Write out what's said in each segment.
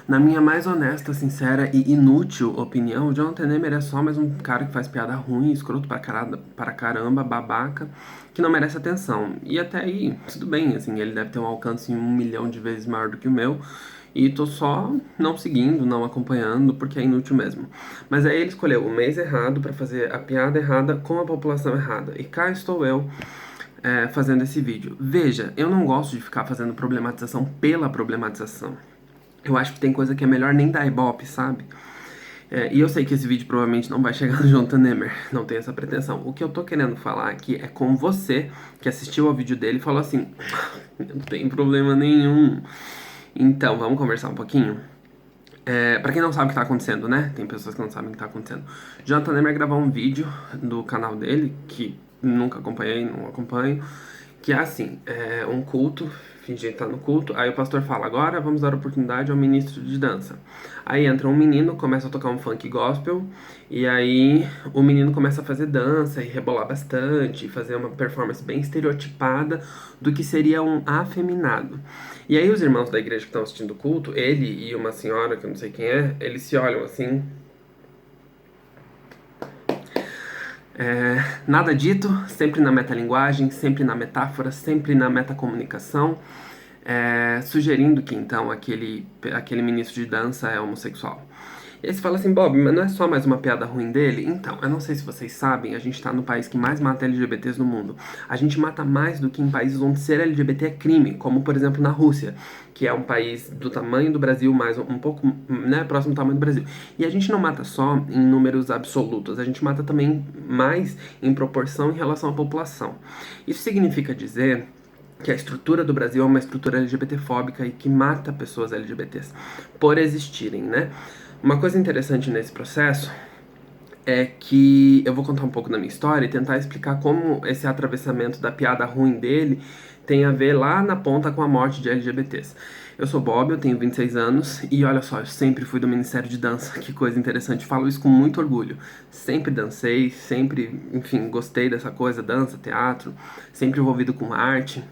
Na minha mais honesta, sincera e inútil opinião, o Jonathan Nehmer é só mais um cara que faz piada ruim, escroto para caramba, babaca, que não merece atenção. E até aí, tudo bem, assim, ele deve ter um alcance 1 milhão de vezes maior do que o meu, e tô só não seguindo, não acompanhando, porque é inútil mesmo. Mas aí ele escolheu o mês errado pra fazer a piada errada com a população errada. E cá estou eu, fazendo esse vídeo. Veja, eu não gosto de ficar fazendo problematização pela problematização. Eu acho que tem coisa que é melhor nem dar ibope, sabe? E eu sei que esse vídeo provavelmente não vai chegar no Jonathan Nehmer, não tenho essa pretensão. O que eu tô querendo falar aqui é com você que assistiu ao vídeo dele e falou assim: não tem problema nenhum. Então, vamos conversar um pouquinho? Pra quem não sabe o que tá acontecendo, né? Tem pessoas que não sabem o que tá acontecendo. Jonathan Nehmer gravou um vídeo do canal dele, que nunca acompanhei, não acompanho, que é assim, um culto, fingir estar no culto, aí o pastor fala, agora vamos dar oportunidade ao ministro de dança. Aí entra um menino, começa a tocar um funk gospel, e aí o menino começa a fazer dança e rebolar bastante, fazer uma performance bem estereotipada do que seria um afeminado. E aí os irmãos da igreja que estão assistindo o culto, ele e uma senhora, que eu não sei quem é, eles se olham assim, nada dito, sempre na metalinguagem, sempre na metáfora, sempre na metacomunicação, sugerindo que então aquele ministro de dança é homossexual. E aí você fala assim, Bob, mas não é só mais uma piada ruim dele? Então, eu não sei se vocês sabem, a gente tá no país que mais mata LGBTs no mundo. A gente mata mais do que em países onde ser LGBT é crime, como por exemplo na Rússia, que é um país do tamanho do Brasil, mais um pouco, né, próximo do tamanho do Brasil. E a gente não mata só em números absolutos, a gente mata também mais em proporção em relação à população. Isso significa dizer que a estrutura do Brasil é uma estrutura LGBTfóbica e que mata pessoas LGBTs por existirem, né? Uma coisa interessante nesse processo é que eu vou contar um pouco da minha história e tentar explicar como esse atravessamento da piada ruim dele tem a ver lá na ponta com a morte de LGBTs. Eu sou Bob, eu tenho 26 anos e olha só, eu sempre fui do Ministério de Dança, que coisa interessante, falo isso com muito orgulho. Sempre dancei, sempre, enfim, gostei dessa coisa, dança, teatro, sempre envolvido com arte,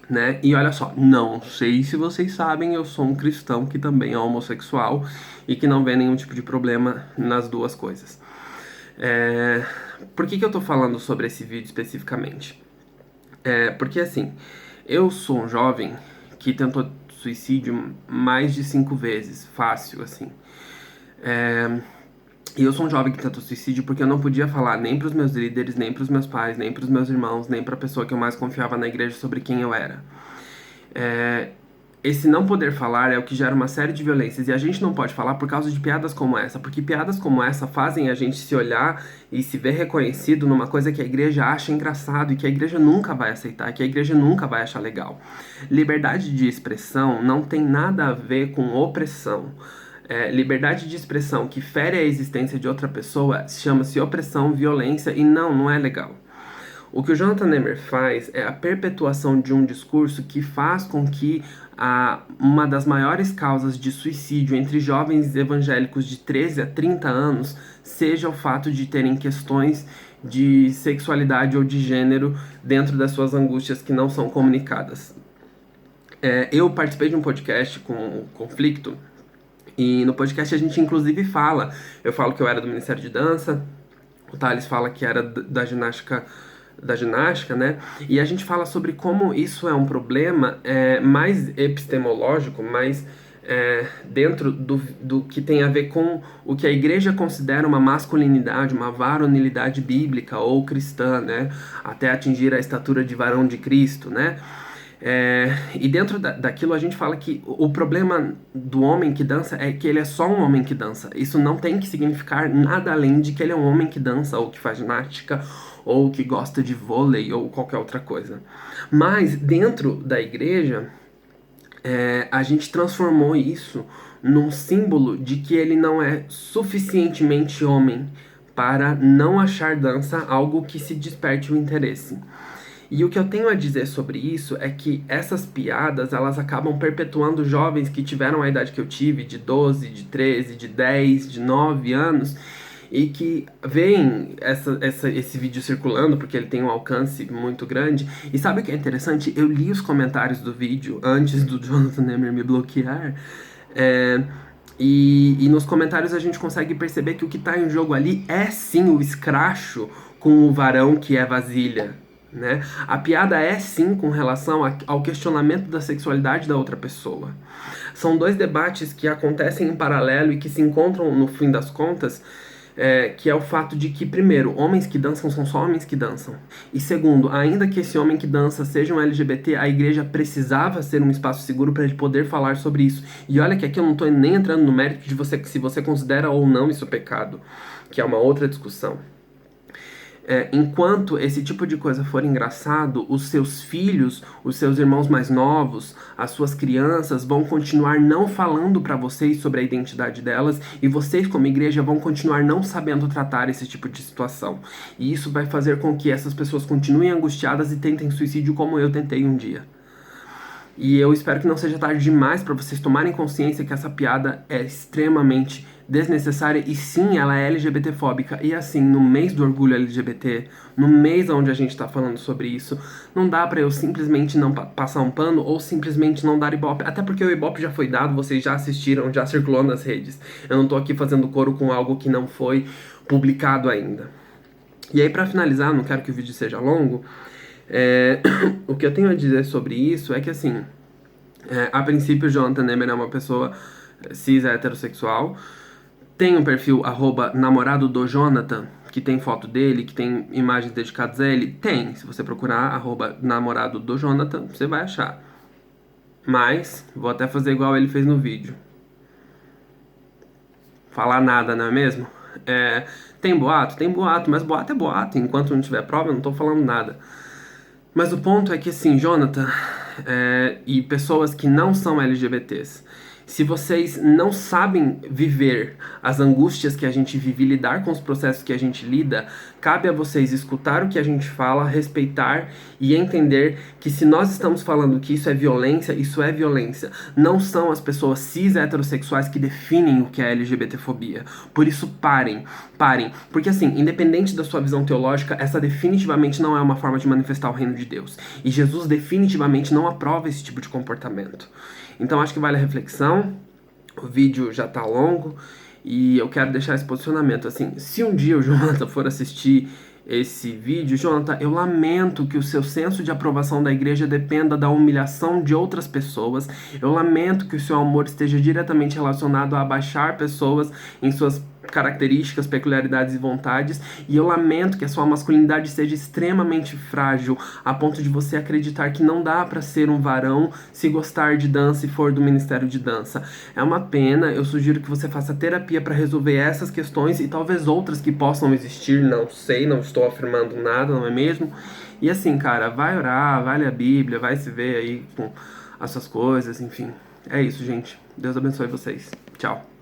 né? E olha só, não sei se vocês sabem, eu sou um cristão que também é homossexual e que não vê nenhum tipo de problema nas duas coisas. Por que eu tô falando sobre esse vídeo especificamente? Porque assim, eu sou um jovem que tentou suicídio mais de 5 vezes, fácil, assim. E eu sou um jovem que tentou suicídio porque eu não podia falar nem pros meus líderes, nem pros meus pais, nem pros meus irmãos, nem pra pessoa que eu mais confiava na igreja sobre quem eu era. Esse não poder falar é o que gera uma série de violências e a gente não pode falar por causa de piadas como essa, porque piadas como essa fazem a gente se olhar e se ver reconhecido numa coisa que a igreja acha engraçado e que a igreja nunca vai aceitar, que a igreja nunca vai achar legal. Liberdade de expressão não tem nada a ver com opressão. Liberdade de expressão que fere a existência de outra pessoa chama-se opressão, violência e não é legal. O que o Jonathan Nehmer faz é a perpetuação de um discurso que faz com que uma das maiores causas de suicídio entre jovens evangélicos de 13 a 30 anos seja o fato de terem questões de sexualidade ou de gênero dentro das suas angústias que não são comunicadas. Eu participei de um podcast com o Conflito, e no podcast a gente inclusive eu falo que eu era do Ministério de Dança, o Thales fala que era da ginástica, né? E a gente fala sobre como isso é um problema mais epistemológico, mais dentro do que tem a ver com o que a igreja considera uma masculinidade, uma varonilidade bíblica ou cristã, né? Até atingir a estatura de varão de Cristo, né? E dentro daquilo a gente fala que o problema do homem que dança é que ele é só um homem que dança. Isso não tem que significar nada além de que ele é um homem que dança, ou que faz ginástica, ou que gosta de vôlei, ou qualquer outra coisa. Mas dentro da igreja, a gente transformou isso num símbolo de que ele não é suficientemente homem para não achar dança algo que se desperte o interesse. E o que eu tenho a dizer sobre isso é que essas piadas, elas acabam perpetuando jovens que tiveram a idade que eu tive, de 12, de 13, de 10, de 9 anos, e que veem esse vídeo circulando, porque ele tem um alcance muito grande. E sabe o que é interessante? Eu li os comentários do vídeo antes do Jonathan Nehmer me bloquear, E nos comentários a gente consegue perceber que o que está em jogo ali é sim o escracho com o varão que é vasilha, né? A piada é sim com relação ao questionamento da sexualidade da outra pessoa. São dois debates que acontecem em paralelo e que se encontram no fim das contas, que é o fato de que, primeiro, homens que dançam são só homens que dançam. E segundo, ainda que esse homem que dança seja um LGBT, a igreja precisava ser um espaço seguro para ele poder falar sobre isso. E olha que aqui eu não estou nem entrando no mérito de se você considera ou não isso pecado, que é uma outra discussão. Enquanto esse tipo de coisa for engraçado, os seus filhos, os seus irmãos mais novos, as suas crianças vão continuar não falando para vocês sobre a identidade delas e vocês, como igreja, vão continuar não sabendo tratar esse tipo de situação. E isso vai fazer com que essas pessoas continuem angustiadas e tentem suicídio como eu tentei um dia. E eu espero que não seja tarde demais para vocês tomarem consciência que essa piada é extremamente desnecessária e sim, ela é LGBTfóbica. E assim, no mês do orgulho LGBT, no mês onde a gente tá falando sobre isso, não dá pra eu simplesmente não passar um pano ou simplesmente não dar ibope. Até porque o ibope já foi dado, vocês já assistiram, já circulou nas redes. Eu não tô aqui fazendo coro com algo que não foi publicado ainda. E aí, pra finalizar, não quero que o vídeo seja longo, o que eu tenho a dizer sobre isso é que, assim, a princípio, o Jonathan Nehmer é uma pessoa cis heterossexual, tem um perfil @namorado do Jonathan, que tem foto dele, que tem imagens dedicadas a ele. Tem, se você procurar @namorado do Jonathan, você vai achar. Mas, vou até fazer igual ele fez no vídeo. Falar nada, não é mesmo? Tem boato? Tem boato, mas boato é boato. Enquanto não tiver prova, eu não tô falando nada. Mas o ponto é que, assim, Jonathan e pessoas que não são LGBTs, se vocês não sabem viver as angústias que a gente vive e lidar com os processos que a gente lida, cabe a vocês escutar o que a gente fala, respeitar e entender que se nós estamos falando que isso é violência, isso é violência. Não são as pessoas cis heterossexuais que definem o que é LGBTfobia. Por isso, parem. Porque assim, independente da sua visão teológica, essa definitivamente não é uma forma de manifestar o reino de Deus. E Jesus definitivamente não aprova esse tipo de comportamento. Então acho que vale a reflexão. O vídeo já tá longo e eu quero deixar esse posicionamento assim. Se um dia o Jonathan for assistir esse vídeo, Jonathan, eu lamento que o seu senso de aprovação da igreja dependa da humilhação de outras pessoas. Eu lamento que o seu amor esteja diretamente relacionado a abaixar pessoas em suas características, peculiaridades e vontades, e eu lamento que a sua masculinidade seja extremamente frágil, a ponto de você acreditar que não dá pra ser um varão se gostar de dança e for do ministério de dança. É uma pena, eu sugiro que você faça terapia pra resolver essas questões e talvez outras que possam existir, não sei, não estou afirmando nada, não é mesmo? E assim, cara, vai orar, vai ler a Bíblia, vai se ver aí com as suas coisas, enfim. É isso, gente. Deus abençoe vocês. Tchau.